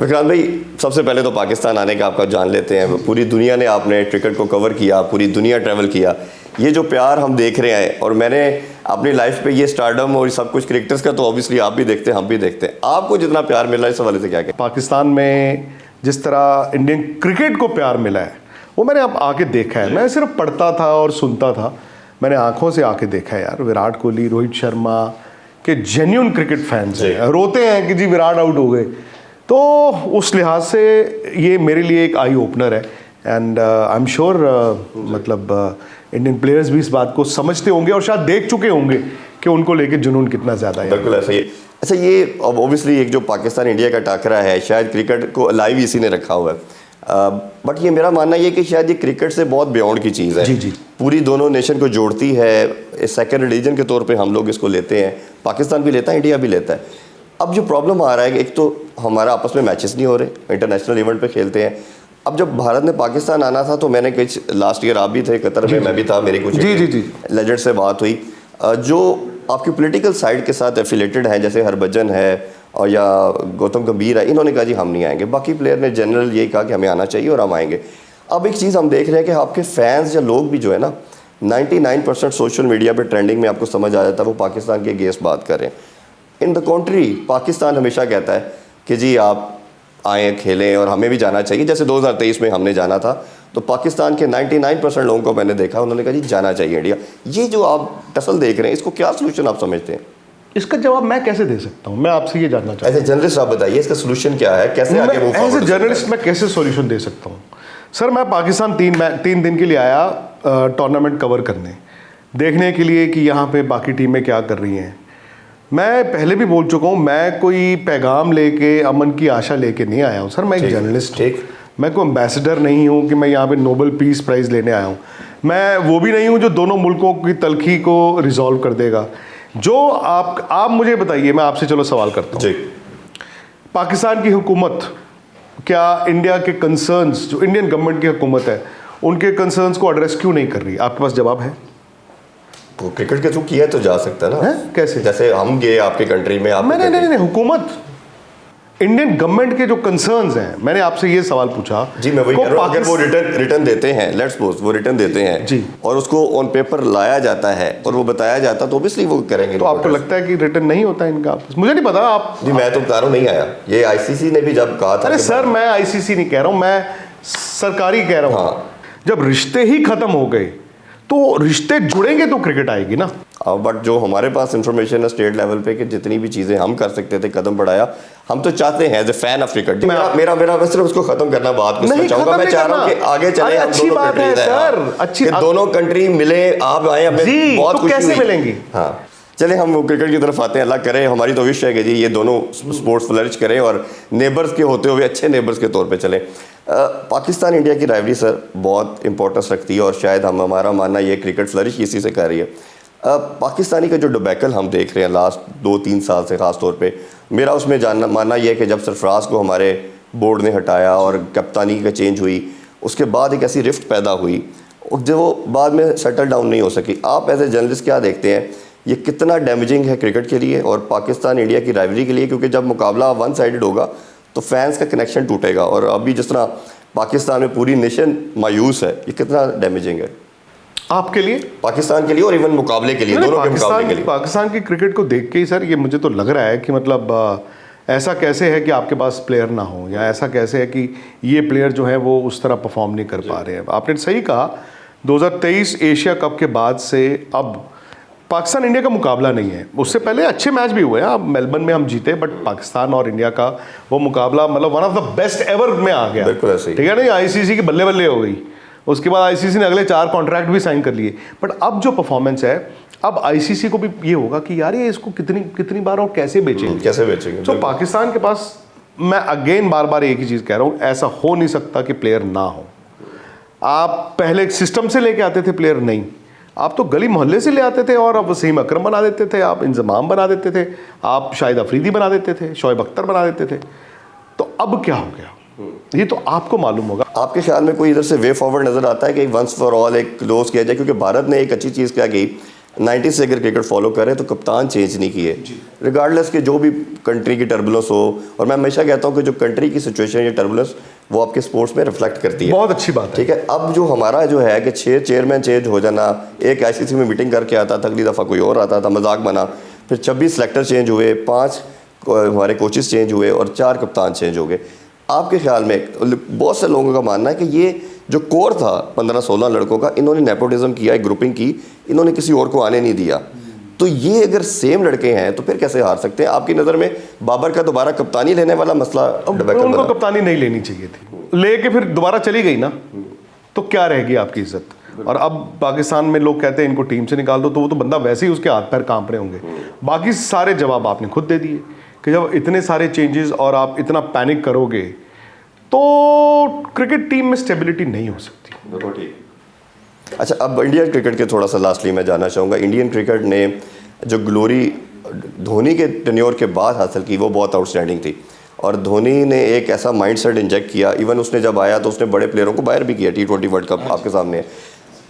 विक्रांत भाई, सबसे पहले तो पाकिस्तान आने का आपका जान लेते हैं। पूरी दुनिया ने आपने क्रिकेट को कवर किया, पूरी दुनिया ट्रैवल किया। ये जो प्यार हम देख रहे हैं, और मैंने अपनी लाइफ पे ये स्टारडम और सब कुछ क्रिकेटर्स का तो ऑब्वियसली आप भी देखते हैं, हम भी देखते हैं। आपको जितना प्यार मिल रहा है इस हवाले से क्या कहें? पाकिस्तान में जिस तरह इंडियन क्रिकेट को प्यार मिला है वो मैंने अब आके देखा है। मैं सिर्फ पढ़ता था और सुनता था, मैंने आंखों से आके देखा है यार। विराट कोहली, रोहित शर्मा के जेन्युइन क्रिकेट फैंस हैं, रोते हैं कि जी विराट आउट हो गए। तो उस लिहाज से ये मेरे लिए एक आई ओपनर है। एंड आई एम श्योर मतलब इंडियन प्लेयर्स भी इस बात को समझते होंगे और शायद देख चुके होंगे कि उनको लेके जुनून कितना ज़्यादा है। बिल्कुल ऐसा ही है। अच्छा, ये अब ऑब्वियसली एक जो पाकिस्तान इंडिया का टाकरा है, शायद क्रिकेट को लाइव इसी ने रखा हुआ है। बट ये मेरा मानना ये कि शायद ये क्रिकेट से बहुत बियॉन्ड की चीज़ है। जी जी, पूरी दोनों नेशन को जोड़ती है। सेकेंड रिलीजन के तौर पे हम लोग इसको लेते हैं, पाकिस्तान भी लेता है, इंडिया भी लेता है। अब जो प्रॉब्लम आ रहा है, एक तो हमारा आपस में मैचेस नहीं हो रहे, इंटरनेशनल इवेंट पे खेलते हैं। अब जब भारत ने पाकिस्तान आना था तो मैंने कुछ लास्ट ईयर आप भी थे कतर में, मैं भी था, मेरी कुछ लेजेंड से बात हुई जो आपकी पॉलिटिकल साइड के साथ एफिलेटेड हैं, जैसे हरभजन है और या गौतम गंभीर है। इन्होंने कहा जी हम नहीं आएंगे। बाकी प्लेयर ने जनरल यही कहा कि हमें आना चाहिए और हम आएंगे। अब एक चीज़ हम देख रहे हैं कि आपके फैंस या लोग भी जो है ना, 99% सोशल मीडिया पे ट्रेंडिंग में आपको समझ आ जाता है वो पाकिस्तान के अगेंस्ट बात कर रहे हैं। इन द कंट्री पाकिस्तान हमेशा कहता है कि जी आप आए खेलें और हमें भी जाना चाहिए। जैसे 2023 में हमने जाना था तो पाकिस्तान के 99% लोगों को मैंने देखा, उन्होंने कहा जी जाना चाहिए इंडिया। ये जो आप टसल देख रहे हैं, इसको क्या सोल्यूशन आप समझते हैं? इसका जवाब मैं कैसे दे सकता हूँ? मैं आपसे ये जानना चाहता हूँ। एज ए जर्नलिस्ट आप बताइए इसका सोल्यूशन क्या है, कैसे आगे move forward? As a journalist मैं कैसे सोल्यूशन दे सकता हूँ? सर, मैं पाकिस्तान 3 दिन के लिए आया टूर्नामेंट कवर करने, देखने के लिए कि यहाँ पे बाकी टीमें क्या कर रही हैं। मैं पहले भी बोल चुका हूँ, मैं कोई पैगाम लेके, अमन की आशा लेके नहीं आया हूँ सर। मैं एक जर्नलिस्ट हूँ, मैं कोई एम्बेसडर नहीं हूँ कि मैं यहाँ पे नोबेल पीस प्राइज़ लेने आया हूँ। मैं वो भी नहीं हूँ जो दोनों मुल्कों की तलखी को रिजॉल्व कर देगा। जो आप मुझे बताइए, मैं आपसे चलो सवाल करता हूँ, पाकिस्तान की हुकूमत क्या इंडिया के कंसर्न्स, जो इंडियन गवर्नमेंट की हुकूमत है, उनके कंसर्न्स को एड्रेस क्यों नहीं कर रही? आपके पास जवाब है? वो क्रिकेट के थ्रू किया तो जा सकता है ना है? कैसे? जैसे हम गए आपके कंट्री में, आप नहीं, हुकूमत, इंडियन गवर्नमेंट के जो कंसर्न्स हैं, मैंने आपसे ये सवाल पूछा। जी, मैं वही कह रहा हूं, अगर वो रिटर्न देते हैं, लेट्स सपोज वो रिटर्न देते हैं जी, और उसको ऑन पेपर लाया जाता है और वो बताया जाता तो ऑब्वियसली वो करेंगे। तो आपको लगता है कि रिटर्न नहीं होता इनका? मुझे नहीं पता। आप जी, मैं तो बता रहा हूं नहीं आया। ये आईसीसी ने भी जब कहा था। अरे सर, मैं आईसीसी नहीं कह रहा हूं, मैं सरकारी कह रहा हूं। जब रिश्ते ही खत्म हो गए तो रिश्ते जुड़ेंगे तो क्रिकेट आएगी ना। बट जो हमारे पास इंफॉर्मेशन है स्टेट लेवल पे कि जितनी भी चीज़ें हम कर सकते थे कदम बढ़ाया। हम तो चाहते हैं as a fan of cricket, मेरा सिर्फ उसको खत्म करना बात को चाहूंगा। मैं चाह रहा हूँ कि आगे चले, हम अच्छी बात है सर, अच्छी दोनों कंट्री मिले, आप आए, हमें बहुत खुशी कैसे मिलेंगी। हाँ, चले हम क्रिकेट की तरफ आते हैं। अल्लाह करे, हमारी तो विश है कि जी ये दोनों स्पोर्ट्स फ्लरिश करें और नेबर्स के होते हुए अच्छे नेबर्स के तौर पे चलें। पाकिस्तान इंडिया की राइवलरी सर बहुत इंपॉर्टेंस रखती है और शायद हमारा मानना ये क्रिकेट फ्लरिश इसी से कर रही है। पाकिस्तानी का जो डिबैकल हम देख रहे हैं लास्ट 2-3 साल से ख़ास तौर पे, मेरा उसमें मानना ये है कि जब सरफराज को हमारे बोर्ड ने हटाया और कप्तानी का चेंज हुई, उसके बाद एक ऐसी रिफ्ट पैदा हुई जो बाद में सेटल डाउन नहीं हो सकी। आप एज ए जर्नलिस्ट क्या देखते हैं, ये कितना डैमेजिंग है क्रिकेट के लिए और पाकिस्तान इंडिया की राइवलरी के लिए? क्योंकि जब मुकाबला वन साइडेड होगा तो फैंस का कनेक्शन टूटेगा, और अभी जिस तरह पाकिस्तान में पूरी नेशन मायूस है, ये कितना डैमेजिंग है आपके लिए, पाकिस्तान के लिए और इवन मुकाबले के लिए, दोनों के मुकाबले के लिए? पाकिस्तान की क्रिकेट को देख के ही सर ये मुझे तो लग रहा है कि मतलब ऐसा कैसे है कि आपके पास प्लेयर ना हो, या ऐसा कैसे है कि ये प्लेयर जो है वो उस तरह परफॉर्म नहीं कर पा रहे हैं। आपने सही कहा, 2023 एशिया कप के बाद से अब पाकिस्तान इंडिया का मुकाबला नहीं है। उससे पहले अच्छे मैच भी हुए हैं, अब मेलबर्न में हम जीते, बट पाकिस्तान और इंडिया का वो मुकाबला मतलब one of the best ever में आ गया। बिल्कुल ऐसे ही, ठीक है ना। आईसीसी की बल्ले बल्ले हो गई, उसके बाद आईसीसी ने अगले 4 कॉन्ट्रैक्ट भी साइन कर लिए। बट अब जो परफॉर्मेंस है, अब आईसीसी को भी ये होगा कि यार ये इसको कितनी बार और कैसे बेचेंगे। तो पाकिस्तान के पास, मैं अगेन बार बार एक ही चीज़ कह रहा हूँ, ऐसा हो नहीं सकता कि प्लेयर ना हो। आप पहले एक सिस्टम से लेके आते थे प्लेयर, नहीं, आप तो गली मोहल्ले से ले आते थे और अब वसीम अकरम बना देते थे, आप इंजमाम बना देते थे, आप शाहिद अफरीदी बना देते थे, शोएब अख्तर बना देते थे। तो अब क्या हो गया, ये तो आपको मालूम होगा। आपके ख्याल में कोई इधर से वे फॉरवर्ड नज़र आता है कि वंस फॉर ऑल एक क्लोज किया जाए? क्योंकि भारत ने एक अच्छी चीज़ क्या की 90 से अगर क्रिकेट फॉलो करें तो कप्तान चेंज नहीं किए, रिगार्डलेस के जो भी कंट्री की टर्बुलेंस हो। और मैं हमेशा कहता हूँ कि जो कंट्री की सिचुएशन या टर्बुलेंस वो आपके स्पोर्ट्स में रिफ्लेक्ट करती है। बहुत अच्छी बात है। ठीक है, अब जो हमारा जो है कि 6 चेयरमैन चेंज हो जाना, एक ICC में मीटिंग करके आता था, अगली दफ़ा कोई और आता था, मजाक बना, फिर 26 सेलेक्टर चेंज हुए, 5 हमारे कोचेस चेंज हुए और 4 कप्तान चेंज हो गए। आपके ख्याल में, बहुत से लोगों का मानना है कि ये जो कोर था 15-16 लड़कों का, इन्होंने नेपोटिज्म किया, एक ग्रुपिंग की, इन्होंने किसी और को आने नहीं दिया। तो ये अगर सेम लड़के हैं तो फिर कैसे हार सकते हैं? आपकी नज़र में बाबर का दोबारा कप्तानी लेने वाला मसला उनको कप्तानी नहीं लेनी चाहिए थी, लेके फिर दोबारा चली गई ना, तो क्या रहेगी आपकी इज्जत? और अब पाकिस्तान में लोग कहते हैं इनको टीम से निकाल दो, तो वो तो बंदा वैसे ही उसके हाथ पैर कांप रहे होंगे। बाकी सारे जवाब आपने खुद दे दिए कि जब इतने सारे चेंजेस और आप इतना पैनिक करोगे तो क्रिकेट टीम में स्टेबिलिटी नहीं हो सकती। अच्छा, अब इंडियन क्रिकेट के थोड़ा सा लास्टली मैं जानना चाहूँगा, इंडियन क्रिकेट ने जो ग्लोरी धोनी के टेन्योर के बाद हासिल की वो बहुत आउटस्टैंडिंग थी। और धोनी ने एक ऐसा माइंडसेट इंजेक्ट किया, इवन उसने जब आया तो उसने बड़े प्लेयरों को बाहर भी किया। T20 वर्ल्ड कप आपके सामने है।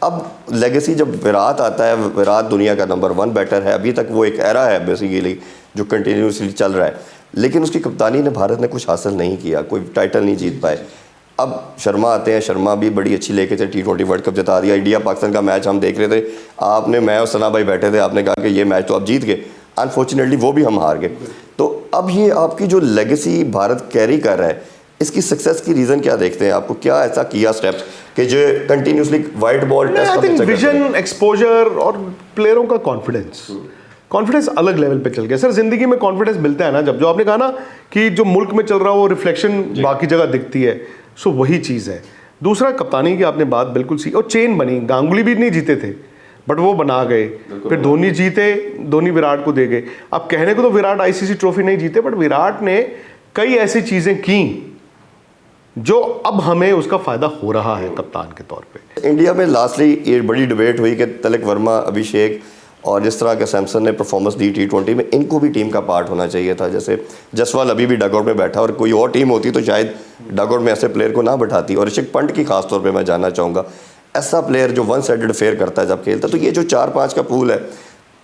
अब लेगेसी जब विराट आता है, विराट दुनिया का नंबर 1 बैटर है, अभी तक वो एक एरा है बेसिकली जो कंटिन्यूसली चल रहा है, लेकिन उसकी कप्तानी ने भारत ने कुछ हासिल नहीं किया, कोई टाइटल नहीं जीत पाए। अब शर्मा आते हैं, शर्मा भी बड़ी अच्छी लेके थे, T20 वर्ल्ड कप जिता दिया। इंडिया पाकिस्तान का मैच हम देख रहे थे, आपने, मैं और सना भाई बैठे थे, आपने कहा कि ये मैच तो आप जीत गए, अनफॉर्चुनेटली वो भी हम हार गए। तो अब ये आपकी जो लेगेसी भारत कैरी कर रहा है, इसकी सक्सेस की रीज़न क्या देखते हैं? आपको क्या ऐसा किया स्टेप्स कि जो continuously white ball test, vision, exposure और प्लेयरों का कॉन्फिडेंस अलग लेवल पे चल गया। सर जिंदगी में कॉन्फिडेंस मिलता है ना, जब जो आपने कहा ना कि जो मुल्क में चल रहा हो वो रिफ्लेक्शन बाकी जगह दिखती है, सो वही चीज़ है। दूसरा, कप्तानी की आपने बात बिल्कुल सी, और चेन बनी। गांगुली भी नहीं जीते थे बट वो बना गए, फिर धोनी जीते, धोनी विराट को दे गए। अब कहने को तो विराट ICC ट्रॉफी नहीं जीते, बट विराट ने कई ऐसी चीज़ें की जो अब हमें उसका फ़ायदा हो रहा है कप्तान के तौर पे। इंडिया में लास्टली ये बड़ी डिबेट हुई कि तिलक वर्मा, अभिषेक और जिस तरह के सैमसन ने परफॉर्मेंस दी T20 में, इनको भी टीम का पार्ट होना चाहिए था। जैसे जसवाल अभी भी डगआउट में बैठा, और कोई और टीम होती तो शायद डगआउट में ऐसे प्लेयर को ना बैठाती। और ऋषभ पंत की खास तौर पे मैं जानना चाहूँगा, ऐसा प्लेयर जो वन साइडेड फेयर करता है जब खेलता, तो ये जो 4-5 का पूल है,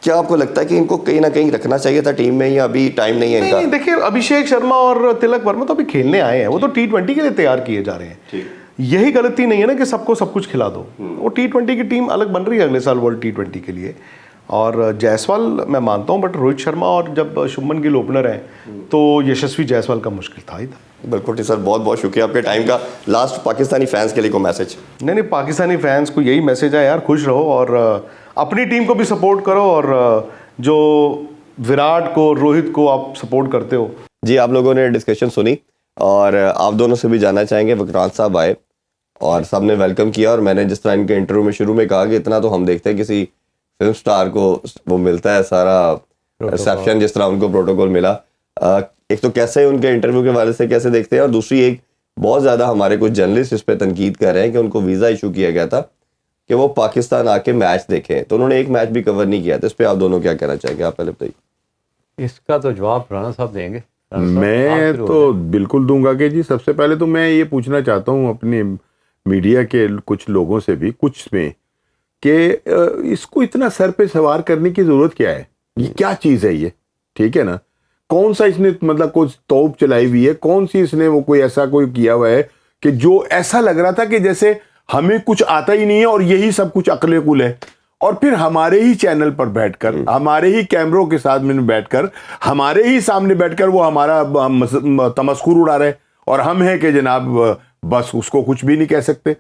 क्या आपको लगता है कि इनको कहीं ना कहीं रखना चाहिए था टीम में, या अभी टाइम नहीं है इनका? नहीं, देखिए अभिषेक शर्मा और तिलक वर्मा तो अभी खेलने आए हैं, वो तो T20 के लिए तैयार किए जा रहे हैं। यही गलती नहीं है ना कि सबको सब कुछ खिला दो। वो T20 की टीम अलग बन रही है अगले साल वर्ल्ड T20 के लिए। और जायसवाल मैं मानता हूँ, बट रोहित शर्मा और जब शुभमन गिल ओपनर हैं तो यशस्वी जायसवाल का मुश्किल था ही था। बिल्कुल सर, बहुत बहुत शुक्रिया आपके टाइम का। लास्ट पाकिस्तानी फैंस के लिए को मैसेज? नहीं, पाकिस्तानी फैंस को यही मैसेज है यार, खुश रहो और अपनी टीम को भी सपोर्ट करो, और जो विराट को, रोहित को आप सपोर्ट करते हो। जी, आप लोगों ने डिस्कशन सुनी और आप दोनों से भी जानना चाहेंगे। विक्रांत साहब आए और सबने वेलकम किया, और मैंने जिस तरह इनके इंटरव्यू में शुरू में कहा कि इतना तो हम देखते हैं किसी फिल्म स्टार को वो मिलता है सारा रिसेप्शन, जिस तरह उनको प्रोटोकॉल मिला। एक तो कैसे उनके इंटरव्यू के वाले से कैसे देखते हैं, और दूसरी एक बहुत ज़्यादा हमारे कुछ जर्नलिस्ट इस पर तनकीद कर रहे हैं कि उनको वीज़ा इशू किया गया था कि वो पाकिस्तान आके मैच देखें, तो उन्होंने एक मैच भी कवर नहीं किया था। इस पर आप दोनों क्या कहना चाहेंगे? आप पहले बताइए। इसका तो जवाब राणा साहब देंगे। मैं तो बिल्कुल दूंगा कि जी, सबसे पहले तो मैं ये पूछना चाहता हूँ अपने मीडिया के कुछ लोगों से भी, कुछ में, कि इसको इतना सर पे सवार करने की जरूरत क्या है? ये क्या चीज़ है ये? ठीक है ना, कौन सा इसने मतलब कुछ तोप चलाई हुई है? कौन सी इसने वो कोई ऐसा कोई किया हुआ है कि जो ऐसा लग रहा था कि जैसे हमें कुछ आता ही नहीं है और यही सब कुछ अकले कुल है, और फिर हमारे ही चैनल पर बैठकर, हमारे ही कैमरों के साथ में बैठकर, हमारे ही सामने बैठकर वो हमारा तमस्कुर उड़ा रहे, और हम हैं कि जनाब बस उसको कुछ भी नहीं कह सकते।